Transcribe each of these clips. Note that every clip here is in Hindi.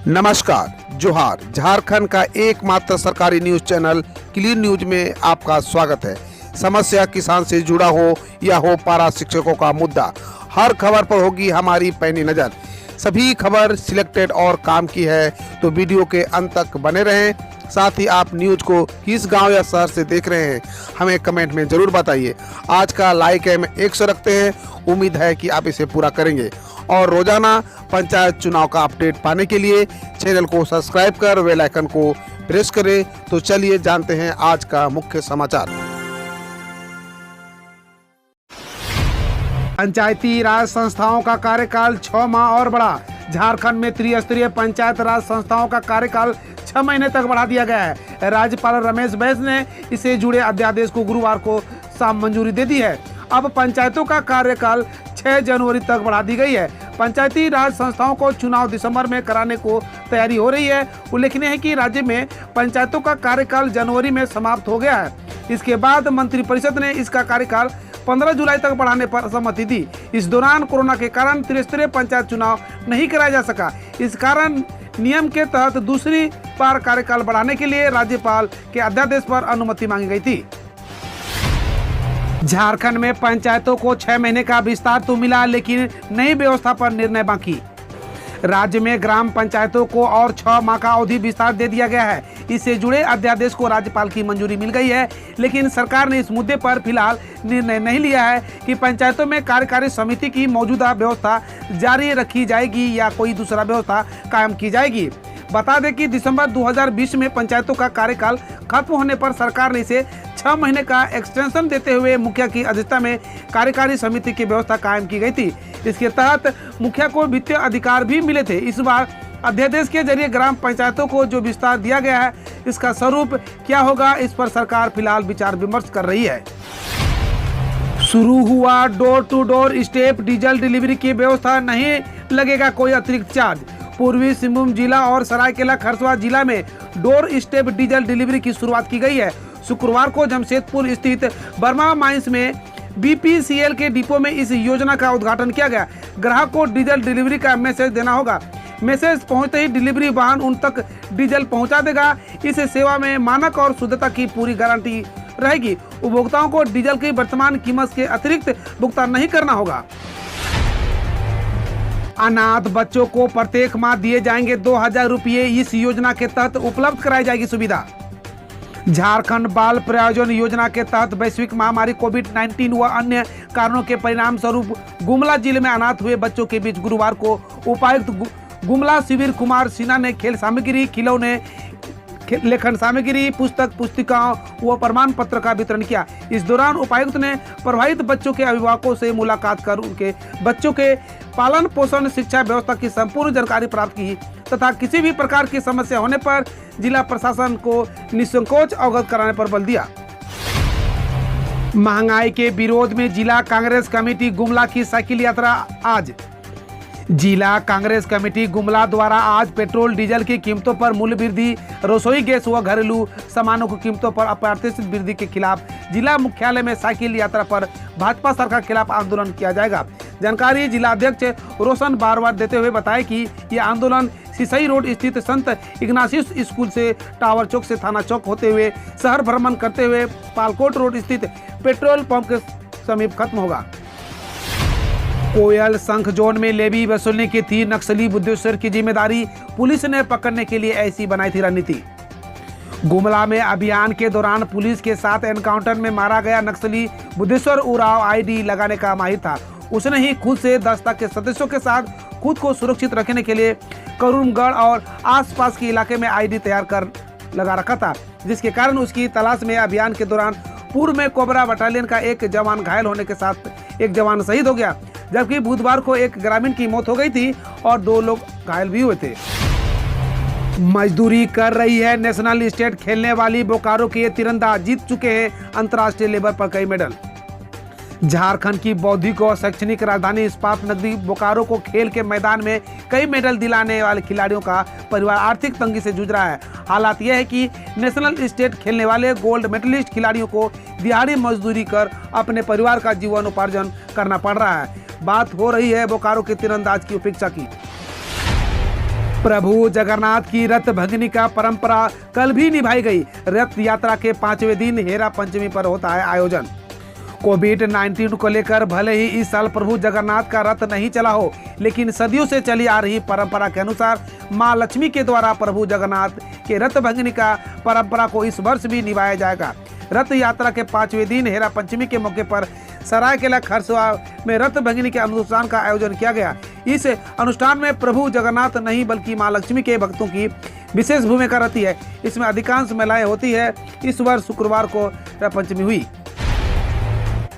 नमस्कार, जोहार। झारखंड का एकमात्र सरकारी न्यूज चैनल क्लीन न्यूज में आपका स्वागत है। समस्या किसान से जुड़ा हो या हो पारा शिक्षकों का मुद्दा, हर खबर पर होगी हमारी पैनी नज़र। सभी खबर सिलेक्टेड और काम की है, तो वीडियो के अंत तक बने रहें। साथ ही आप न्यूज को किस गांव या शहर से देख रहे हैं, हमें कमेंट में ज़रूर बताइए। आज का लाइक हम 100 रखते हैं, उम्मीद है कि आप इसे पूरा करेंगे। और रोजाना पंचायत चुनाव का अपडेट पाने के लिए चैनल को सब्सक्राइब कर बेल आइकन को प्रेस करें। तो चलिए जानते हैं आज का मुख्य समाचार। पंचायती राज संस्थाओं का कार्यकाल 6 माह और बढ़ा। झारखंड में त्रिस्तरीय पंचायत राज संस्थाओं का कार्यकाल 6 महीने तक बढ़ा दिया गया है। राज्यपाल रमेश बैस ने इसे जुड़े अध्यादेश को गुरुवार को शाम मंजूरी दे दी है। अब पंचायतों का कार्यकाल 6 जनवरी तक बढ़ा दी गई है। पंचायती राज संस्थाओं को चुनाव दिसंबर में कराने को तैयारी हो रही है। उल्लेखनीय है कि राज्य में पंचायतों का कार्यकाल जनवरी में समाप्त हो गया है। इसके बाद मंत्रिपरिषद ने इसका कार्यकाल 15 जुलाई तक बढ़ाने पर सहमति दी। इस दौरान कोरोना के कारण त्रिस्तरीय पंचायत चुनाव नहीं कराया जा सका। इस कारण नियम के तहत दूसरी बार कार्यकाल बढ़ाने के लिए राज्यपाल के अध्यादेश पर अनुमति मांगी गई थी। झारखंड में पंचायतों को 6 महीने का विस्तार तो मिला, लेकिन नई व्यवस्था पर निर्णय बाकी। राज्य में ग्राम पंचायतों को और 6 माह का अवधि विस्तार दे दिया गया है। इससे जुड़े अध्यादेश को राज्यपाल की मंजूरी मिल गई है, लेकिन सरकार ने इस मुद्दे पर फिलहाल निर्णय नहीं लिया है कि पंचायतों में कार्यकारी समिति की मौजूदा व्यवस्था जारी रखी जाएगी या कोई दूसरा व्यवस्था कायम की जाएगी। बता दें कि दिसंबर 2020 में पंचायतों का कार्यकाल खत्म होने पर सरकार ने इसे 6 महीने का एक्सटेंशन देते हुए मुखिया की अध्यक्षता में कार्यकारी समिति की व्यवस्था कायम की गई थी। इसके तहत मुखिया को वित्तीय अधिकार भी मिले थे। इस बार अध्यादेश के जरिए ग्राम पंचायतों को जो विस्तार दिया गया है, इसका स्वरूप क्या होगा, इस पर सरकार फिलहाल विचार विमर्श कर रही है। शुरू हुआ door to door step diesel delivery की व्यवस्था, नहीं लगेगा कोई अतिरिक्त चार्ज। पूर्वी सिंहभूम जिला और सरायकेला खरसावां जिला में डोर स्टेप डीजल डिलीवरी की शुरुआत की गई है। शुक्रवार को जमशेदपुर स्थित बर्मा माइंस में BPCL के डिपो में इस योजना का उद्घाटन किया गया। ग्राहक को डीजल डिलीवरी का मैसेज देना होगा। मैसेज पहुंचते ही डिलीवरी वाहन उन तक डीजल पहुंचा देगा। इस सेवा में मानक और शुद्धता की पूरी गारंटी रहेगी। उपभोक्ताओं को डीजल की वर्तमान कीमत के अतिरिक्त भुगतान नहीं करना होगा। अनाथ बच्चों को प्रत्येक माह दिए जाएंगे 2000 रुपये। इस योजना के तहत उपलब्ध कराई जाएगी सुविधा। झारखंड बाल प्रयोजन योजना के तहत वैश्विक महामारी कोविड-19 व अन्य कारणों के परिणाम स्वरूप गुमला जिले में अनाथ हुए बच्चों के बीच गुरुवार को उपायुक्त गुमला शिविर कुमार सिन्हा ने खेल सामग्री, खिलौने, लेखन सामग्री, पुस्तक, पुस्तिकाओं व प्रमाण पत्र का वितरण किया। इस दौरान उपायुक्त ने प्रभावित बच्चों के अभिभावकों से मुलाकात कर उनके बच्चों के पालन पोषण, शिक्षा व्यवस्था की संपूर्ण जानकारी प्राप्त की तथा किसी भी प्रकार की समस्या होने पर जिला प्रशासन को निसंकोच अवगत कराने पर बल दिया। महंगाई के विरोध में जिला कांग्रेस कमेटी गुमला की साइकिल यात्रा आज। जिला कांग्रेस कमेटी गुमला द्वारा आज पेट्रोल डीजल की कीमतों पर मूल्य वृद्धि, रसोई गैस व घरेलू सामानों की कीमतों पर अप्रत्याशित वृद्धि के खिलाफ जिला मुख्यालय में साइकिल यात्रा पर भाजपा सरकार के खिलाफ आंदोलन किया जाएगा। जानकारी जिला अध्यक्ष रोशन बारवार देते हुए बताया कि यह आंदोलन सिसई रोड स्थित संत इग्नासियस स्कूल से टावर चौक से थाना चौक होते हुए शहर भ्रमण करते हुए पालकोट रोड स्थित पेट्रोल पंप के समीप खत्म होगा। कोयल संख जोन में लेवी वसूलने की थी नक्सली बुद्धेश्वर की जिम्मेदारी, पुलिस ने पकड़ने के लिए ऐसी बनाई थी रणनीति। गुमला में अभियान के दौरान पुलिस के साथ एनकाउंटर में मारा गया नक्सली बुद्धेश्वर उराव ID लगाने का माहिर था। उसने ही खुद से दस्ता के सदस्यों के साथ खुद को सुरक्षित रखने के लिए करूमगढ़ और आसपास के इलाके में ID तैयार कर लगा रखा था, जिसके कारण उसकी तलाश में अभियान के दौरान पूर्व में कोबरा बटालियन का एक जवान घायल होने के साथ एक जवान शहीद हो गया, जबकि बुधवार को एक ग्रामीण की मौत हो गई थी और 2 लोग घायल भी हुए थे। मजदूरी कर रही है नेशनल स्टेट खेलने वाली बोकारो के तीरंदाज, जीत चुके हैं अंतर्राष्ट्रीय लेवल पर कई मेडल। झारखंड की बौद्धिक और शैक्षणिक राजधानी इस्पात नगरी बोकारो को खेल के मैदान में कई मेडल दिलाने वाले खिलाड़ियों का परिवार आर्थिक तंगी से जूझ रहा है। हालात यह है कि नेशनल स्टेट खेलने वाले गोल्ड मेडलिस्ट खिलाड़ियों को दिहाड़ी मजदूरी कर अपने परिवार का जीवनोपार्जन करना पड़ रहा है। बात हो रही है बोकारो के तीरंदाज की उपेक्षा की। प्रभु जगन्नाथ की रथ भंगनी का परंपरा कल भी निभाई गई। रथ यात्रा के 5वें दिन हेरा पंचमी पर होता है आयोजन। कोविड-19 को लेकर भले ही इस साल प्रभु जगन्नाथ का रथ नहीं चला हो, लेकिन सदियों से चली आ रही परंपरा के अनुसार मां लक्ष्मी के द्वारा प्रभु जगन्नाथ के रथ भंगनी का परंपरा को इस वर्ष भी निभाया जाएगा। रथ यात्रा के 5वें दिन हेरा पंचमी के मौके पर सरायकेला खरसुआ में रथ भंगनी के अनुष्ठान का आयोजन किया गया। इस अनुष्ठान में प्रभु जगन्नाथ नहीं बल्कि मां लक्ष्मी के भक्तों की विशेष भूमिका रहती है। इसमें अधिकांश महिलाएं होती है। इस वर्ष शुक्रवार को रथ पंचमी हुई।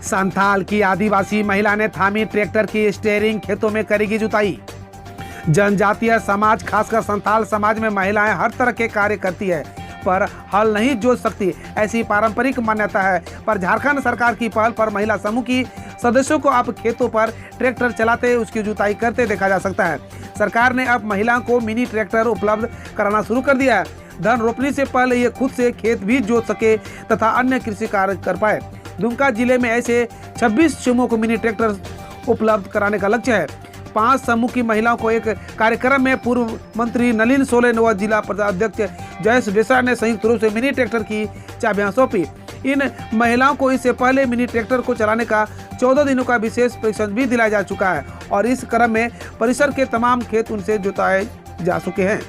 संथाल की आदिवासी महिला ने थामी ट्रैक्टर की स्टीयरिंग, खेतों में करेगी जुताई। जनजातीय समाज खासकर संथाल समाज में महिलाएं हर तरह के कार्य करती है पर हल नहीं जोत सकती, ऐसी पारंपरिक मान्यता है। पर झारखंड सरकार की पहल पर महिला समूह की सदस्यों को अब खेतों पर ट्रैक्टर चलाते उसकी जुताई करते देखा जा सकता है। सरकार ने अब महिलाओं को मिनी ट्रैक्टर उपलब्ध कराना शुरू कर दिया है। धन रोपनी से पहले ये खुद से खेत भी जोत सके तथा अन्य कृषि कार्य कर पाए। दुमका जिले में ऐसे 26 समूह को मिनी ट्रैक्टर उपलब्ध कराने का लक्ष्य है। 5 समूह की महिलाओं को एक कार्यक्रम में पूर्व मंत्री नलिन सोरेन व जिला अध्यक्ष जयेश बेसरा ने संयुक्त रूप से मिनी ट्रैक्टर की चाबियां सौंपी। इन महिलाओं को इससे पहले मिनी ट्रैक्टर को चलाने का 14 दिनों का विशेष प्रशिक्षण भी दिलाया जा चुका है और इस क्रम में परिसर के तमाम खेत उनसे जुताए जा चुके हैं।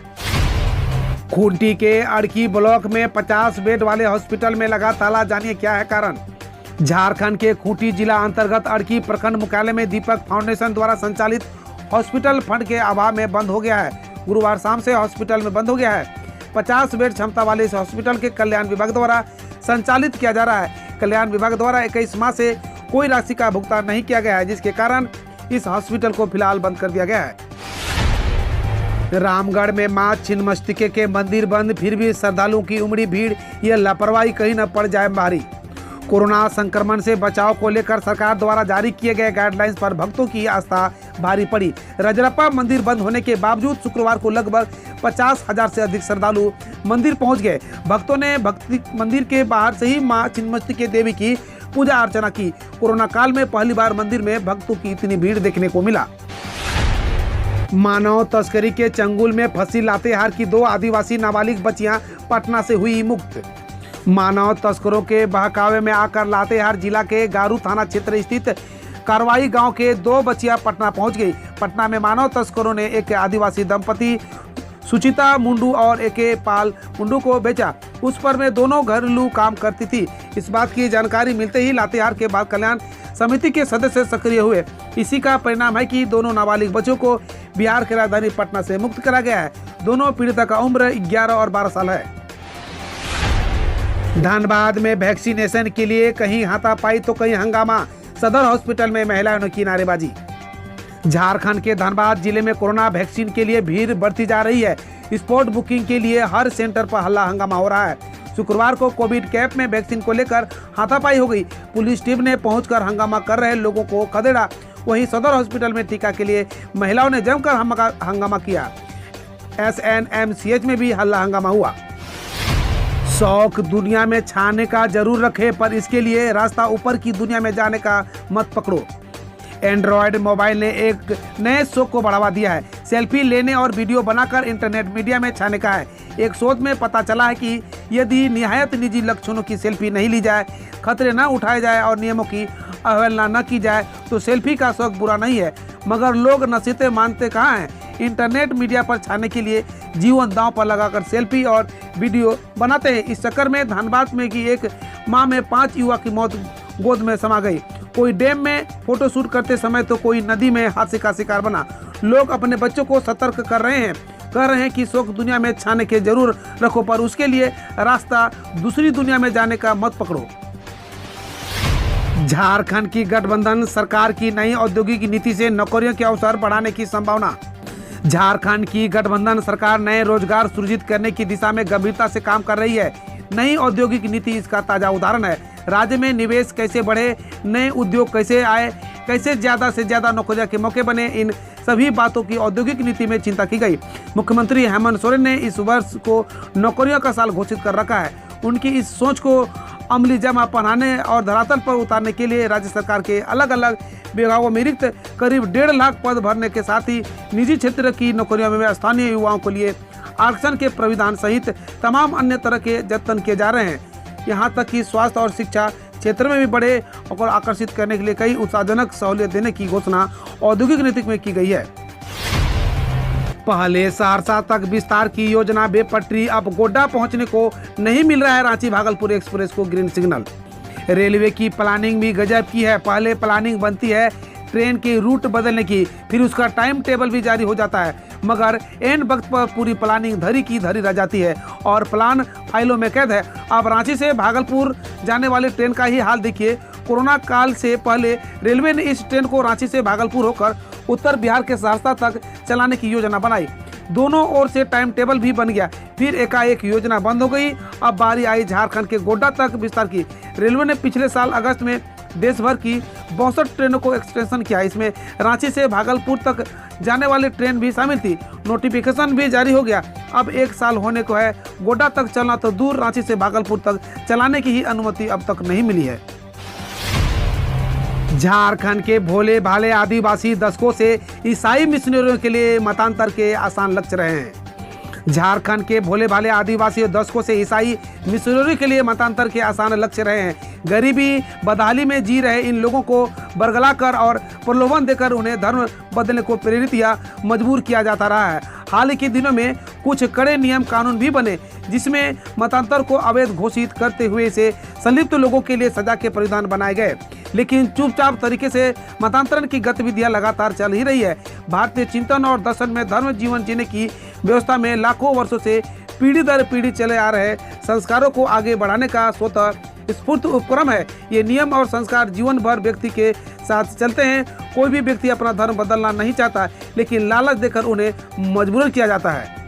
खूंटी के अड़की ब्लॉक में 50 बेड वाले हॉस्पिटल में लगा ताला, जानिए क्या है कारण। झारखंड के खूंटी जिला अंतर्गत अड़की प्रखंड मुख्यालय में दीपक फाउंडेशन द्वारा संचालित हॉस्पिटल फंड के अभाव में बंद हो गया है। गुरुवार शाम से हॉस्पिटल में बंद हो गया है। 50 बेड क्षमता वाले इस हॉस्पिटल के कल्याण विभाग द्वारा संचालित किया जा रहा है। कल्याण विभाग द्वारा 21 माह से कोई राशि का भुगतान नहीं किया गया है, जिसके कारण इस हॉस्पिटल को फिलहाल बंद कर दिया गया है। रामगढ़ में मां छिन्नमस्तिके के मंदिर बंद, फिर भी श्रद्धालुओं की उमड़ी भीड़। यह लापरवाही कहीं न पड़ जाए भारी। कोरोना संक्रमण से बचाव को लेकर सरकार द्वारा जारी किए गए गाइडलाइंस पर भक्तों की आस्था भारी पड़ी। रजरप्पा मंदिर बंद होने के बावजूद शुक्रवार को लगभग 50,000 से अधिक श्रद्धालु मंदिर पहुंच गए। भक्तों ने मंदिर के बाहर से ही मां छिन्नमस्तिके देवी की पूजा अर्चना की। कोरोना काल में पहली बार मंदिर में भक्तों की इतनी भीड़ देखने को मिला। मानव तस्करी के चंगुल में फंसी लातेहार की 2 आदिवासी नाबालिग बच्चियां पटना से हुई मुक्त। मानव तस्करों के बहकावे में आकर लातेहार जिला के गारू थाना क्षेत्र स्थित कारवाई गांव के 2 बच्चियां पटना पहुंच गई। पटना में मानव तस्करों ने एक आदिवासी दंपति सुचिता मुंडू और एक पाल मुंडू को बेचा। उस पर में दोनों घरेलू काम करती थी। इस बात की जानकारी मिलते ही लातेहार के बाल कल्याण समिति के सदस्य सक्रिय हुए। इसी का परिणाम है कि दोनों नाबालिग बच्चों को बिहार के राजधानी पटना से मुक्त करा गया है। दोनों पीड़िता का उम्र 11 और 12 साल है। धनबाद में वैक्सीनेशन के लिए कहीं हाथापाई तो कहीं हंगामा। सदर हॉस्पिटल में महिलाओं ने की नारेबाजी। झारखंड के धनबाद जिले में कोरोना वैक्सीन के लिए भीड़ बढ़ती जा रही है। स्पॉट बुकिंग के लिए हर सेंटर पर हल्ला हंगामा हो रहा है। शुक्रवार को कोविड कैंप में वैक्सीन को लेकर हाथापाई हो गई। पुलिस टीम ने पहुंचकर हंगामा कर रहे लोगों को खदेड़ा। वहीं सदर हॉस्पिटल में टीका के लिए महिलाओं ने जमकर हंगामा किया। SNMCH में भी हल्ला हंगामा हुआ। शौक दुनिया में छाने का जरूर रखे, पर इसके लिए रास्ता ऊपर की दुनिया में जाने का मत पकड़ो। एंड्रॉयड मोबाइल ने एक नए शौक को बढ़ावा दिया है। सेल्फी लेने और वीडियो बनाकर इंटरनेट मीडिया में छाने का है। एक शोध में पता चला है कि यदि निहायत निजी लक्षणों की सेल्फी नहीं ली जाए, खतरे न उठाए जाए और नियमों की अवहेलना न की जाए तो सेल्फी का शौक बुरा नहीं है। मगर लोग नसीहतें मानते कहाँ हैं। इंटरनेट मीडिया पर छाने के लिए जीवन दांव पर लगाकर सेल्फी और वीडियो बनाते हैं। इस चक्कर में धनबाद में की एक माह में 5 युवा की मौत गोद में समा गई। कोई डैम में फोटो शूट करते समय तो कोई नदी में हादसे का शिकार बना। लोग अपने बच्चों को सतर्क कर रहे हैं, कह रहे हैं कि शौक दुनिया में छाने के जरूर रखो, पर उसके लिए रास्ता दूसरी दुनिया में जाने का मत पकड़ो। झारखंड की गठबंधन सरकार की नई औद्योगिक नीति से नौकरियों के अवसर बढ़ाने की संभावना। झारखंड की गठबंधन सरकार नए रोजगार सृजित करने की दिशा में गंभीरता से काम कर रही है। नई औद्योगिक नीति इसका ताजा उदाहरण है। राज्य में निवेश कैसे बढ़े, नए उद्योग कैसे आए, कैसे ज्यादा से ज्यादा नौकरियों के मौके बने, इन सभी बातों की औद्योगिक नीति में चिंता की गई। मुख्यमंत्री हेमंत सोरेन ने इस वर्ष को नौकरियों का साल घोषित कर रखा है। उनकी इस सोच को अमली जमा पहनाने और धरातल पर उतारने के लिए राज्य सरकार के अलग अलग विभागों में रिक्त करीब 1.5 लाख पद भरने के साथ ही निजी क्षेत्र की नौकरियों में स्थानीय युवाओं के लिए आरक्षण के प्राविधान सहित तमाम अन्य तरह के यत्न किए जा रहे हैं। यहाँ तक कि स्वास्थ्य और शिक्षा क्षेत्र में भी बड़े और आकर्षित करने के लिए कई उत्साहजनक सहूलियत देने की घोषणा औद्योगिक नीति में की गई है। पहले सहरसा तक विस्तार की योजना बेपटरी, अब गोड्डा पहुंचने को नहीं मिल रहा है रांची भागलपुर एक्सप्रेस को ग्रीन सिग्नल। रेलवे की प्लानिंग भी गजब की है। पहले प्लानिंग बनती है ट्रेन के रूट बदलने की, फिर उसका टाइम टेबल भी जारी हो जाता है, मगर एंड वक्त पर पूरी प्लानिंग धरी की धरी रह जाती है और प्लान फाइलों में कैद है। अब रांची से भागलपुर जाने वाली ट्रेन का ही हाल देखिए। कोरोना काल से पहले रेलवे ने इस ट्रेन को रांची से भागलपुर होकर उत्तर बिहार के सहरसा तक चलाने की योजना बनाई। दोनों ओर से टाइम टेबल भी बन गया, फिर एकाएक योजना बंद हो गई। अब बारी आई झारखंड के गोड्डा तक विस्तार की। रेलवे ने पिछले साल अगस्त में देश भर की 62 ट्रेनों को एक्सटेंशन किया। इसमें रांची से भागलपुर तक जाने वाली ट्रेन भी शामिल थी। नोटिफिकेशन भी जारी हो गया। अब 1 साल होने को है। गोड्डा तक चलना तो दूर, रांची से भागलपुर तक चलाने की ही अनुमति अब तक नहीं मिली है। झारखंड के भोले भाले आदिवासी दशकों से ईसाई मिशनरियों के लिए मतांतर के आसान लक्ष्य रहे हैं। झारखंड के भोले भाले आदिवासी दशकों से ईसाई मिशनरी के लिए मतांतर के आसान लक्ष्य रहे हैं। गरीबी बदहाली में जी रहे इन लोगों को बरगला कर और प्रलोभन देकर उन्हें धर्म बदलने को प्रेरित या मजबूर किया जाता रहा है। हाल के दिनों में कुछ कड़े नियम कानून भी बने जिसमें मतांतर को अवैध घोषित करते हुए इसे संलिप्त लोगों के लिए सजा के प्रावधान बनाए गए, लेकिन चुपचाप तरीके से मतांतरण की गतिविधियां लगातार चल ही रही है। भारतीय चिंतन और दर्शन में धर्म जीवन जीने की व्यवस्था में लाखों वर्षों से पीढ़ी दर पीढ़ी चले आ रहे संस्कारों को आगे बढ़ाने का स्वतः स्फूर्त उपक्रम है। ये नियम और संस्कार जीवन भर व्यक्ति के साथ चलते हैं। कोई भी व्यक्ति अपना धर्म बदलना नहीं चाहता, लेकिन लालच देकर उन्हें मजबूर किया जाता है।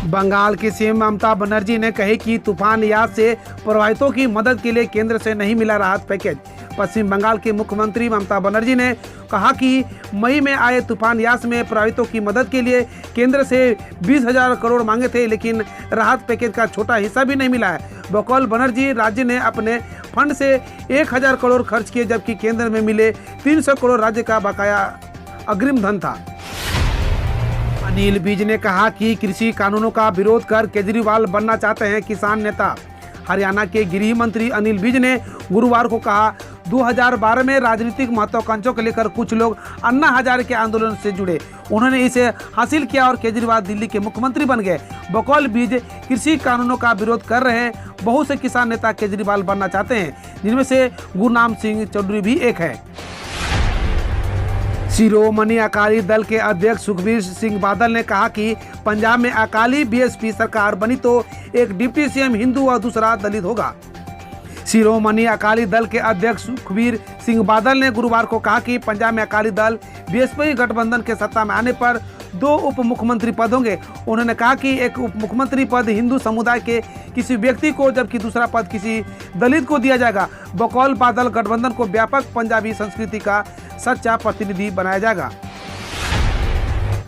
बंगाल की सीएम ममता बनर्जी ने कही कि तूफान यास से प्रभावितों की मदद के लिए केंद्र से नहीं मिला राहत पैकेज। पश्चिम बंगाल के मुख्यमंत्री ममता बनर्जी ने कहा कि मई में आए तूफान यास में प्रभावितों की मदद के लिए केंद्र से 20,000 करोड़ मांगे थे, लेकिन राहत पैकेज का छोटा हिस्सा भी नहीं मिला है। बकौल बनर्जी, राज्य ने अपने फंड से 1,000 करोड़ खर्च किए, जबकि केंद्र में मिले 300 करोड़ राज्य का बकाया अग्रिम धन था। अनिल विज ने कहा कि कृषि कानूनों का विरोध कर केजरीवाल बनना चाहते हैं किसान नेता। हरियाणा के गृह मंत्री अनिल विज ने गुरुवार को कहा 2012 में राजनीतिक महत्वाकांक्षों को लेकर कुछ लोग अन्ना हजारे के आंदोलन से जुड़े। उन्होंने इसे हासिल किया और केजरीवाल दिल्ली के मुख्यमंत्री बन गए। बकौल विज कृषि कानूनों का विरोध कर रहे हैं। बहुत से किसान नेता केजरीवाल बनना चाहते हैं, जिनमें से गुरनाम सिंह चौधरी भी एक है। शिरोमणि अकाली दल के अध्यक्ष सुखबीर सिंह बादल ने कहा कि पंजाब में अकाली बीएसपी सरकार बनी तो एक डिप्टी सीएम हिंदू और दूसरा दलित होगा। शिरोमणि अकाली दल के अध्यक्ष सुखबीर सिंह बादल ने गुरुवार को कहा कि पंजाब में अकाली दल बीएसपी गठबंधन के सत्ता में आने पर 2 उप मुख्यमंत्री पद होंगे। उन्होंने कहा कि एक उप मुख्यमंत्री पद हिंदू समुदाय के किसी व्यक्ति को, जबकि दूसरा पद किसी दलित को दिया जाएगा। बकौल बादल गठबंधन को व्यापक पंजाबी संस्कृति का सच्चा प्रतिनिधि बनाया जाएगा।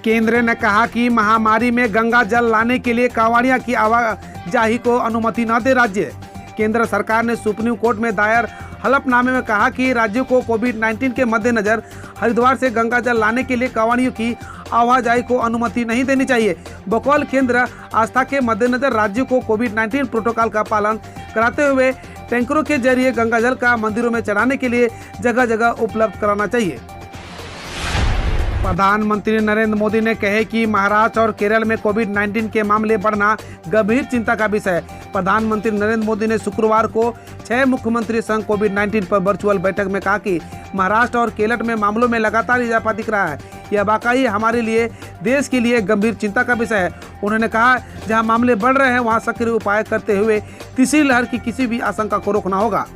केंद्र ने कहा कि महामारी में गंगा जल लाने के लिए कांवड़िया की आवाजाही को अनुमति न दे राज्य। केंद्र सरकार ने सुप्रीम कोर्ट में दायर हलफनामे में कहा कि राज्यों को कोविड-19 के मद्देनजर हरिद्वार से गंगा जल लाने के लिए कांवड़ियों की आवाजाही को अनुमति नहीं देनी चाहिए। बकौल केंद्र आस्था के मद्देनजर राज्यों को कोविड-19 प्रोटोकॉल का पालन कराते हुए टैंकरों के जरिए गंगा जल का मंदिरों में चढ़ाने के लिए जगह जगह उपलब्ध कराना चाहिए। प्रधानमंत्री नरेंद्र मोदी ने कहे कि महाराष्ट्र और केरल में कोविड-19 के मामले बढ़ना गंभीर चिंता का विषय है। प्रधानमंत्री नरेंद्र मोदी ने शुक्रवार को 6 मुख्यमंत्री संघ कोविड-19 पर वर्चुअल बैठक में कहा कि महाराष्ट्र और केरल में मामलों में लगातार इजाफा दिख रहा है। यह वाकई हमारे लिए, देश के लिए गंभीर चिंता का विषय है। उन्होंने कहा, जहां मामले बढ़ रहे हैं वहां सक्रिय उपाय करते हुए तीसरी लहर की किसी भी आशंका को रोकना होगा।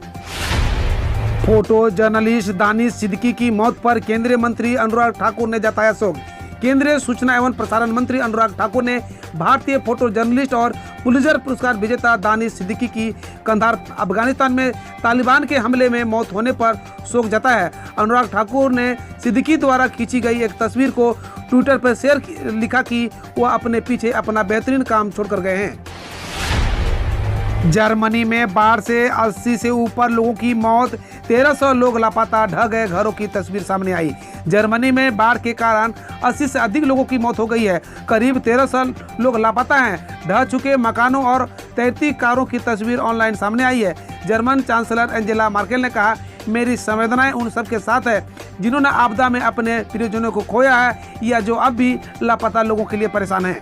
फोटो जर्नलिस्ट दानिश सिद्दीकी की मौत पर केंद्रीय मंत्री अनुराग ठाकुर ने जताया शोक। केंद्रीय सूचना एवं प्रसारण मंत्री अनुराग ठाकुर ने भारतीय फोटो जर्नलिस्ट और पुलित्जर पुरस्कार विजेता दानिश सिद्दीकी की कंधार अफगानिस्तान में तालिबान के हमले में मौत होने पर शोक जताया है। अनुराग ठाकुर ने सिद्दीकी द्वारा खींची गई एक तस्वीर को ट्विटर पर लिखा कि वह अपने पीछे अपना बेहतरीन काम छोड़कर गए हैं। जर्मनी में बाढ़ से 80 से ऊपर लोगों की मौत, 1300 लोग लापता, ढह गए घरों की तस्वीर सामने आई। जर्मनी में बाढ़ के कारण 80 से अधिक लोगों की मौत हो गई है। करीब 1300 लोग लापता हैं। ढह चुके मकानों और तैरती कारों की तस्वीर ऑनलाइन सामने आई है। जर्मन चांसलर एंजेला मर्केल ने कहा, मेरी संवेदनाएं उन सब के साथ है जिन्होंने आपदा में अपने प्रियजनों को खोया है या जो अब भी लापता लोगों के लिए परेशान हैं।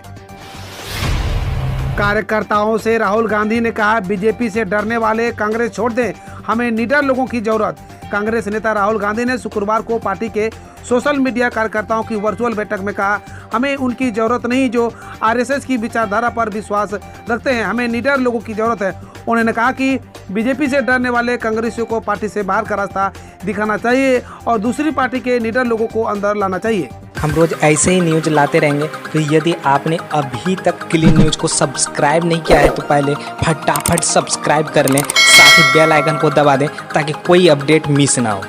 कार्यकर्ताओं से राहुल गांधी ने कहा, बीजेपी से डरने वाले कांग्रेस छोड़ दें, हमें निडर लोगों की जरूरत। कांग्रेस नेता राहुल गांधी ने शुक्रवार को पार्टी के सोशल मीडिया कार्यकर्ताओं की वर्चुअल बैठक में कहा, हमें उनकी जरूरत नहीं जो आरएसएस की विचारधारा पर विश्वास रखते हैं, हमें निडर लोगों की जरूरत है। उन्होंने कहा कि बीजेपी से डरने वाले कांग्रेसियों को पार्टी से बाहर का रास्ता दिखाना चाहिए और दूसरी पार्टी के निडर लोगों को अंदर लाना चाहिए। हम रोज ऐसे ही न्यूज लाते रहेंगे, तो यदि आपने अभी तक क्लीन न्यूज को सब्सक्राइब नहीं किया है तो पहले फटाफट सब्सक्राइब कर लें, साथ ही बेल आइकन को दबा दें ताकि कोई अपडेट मिस ना हो।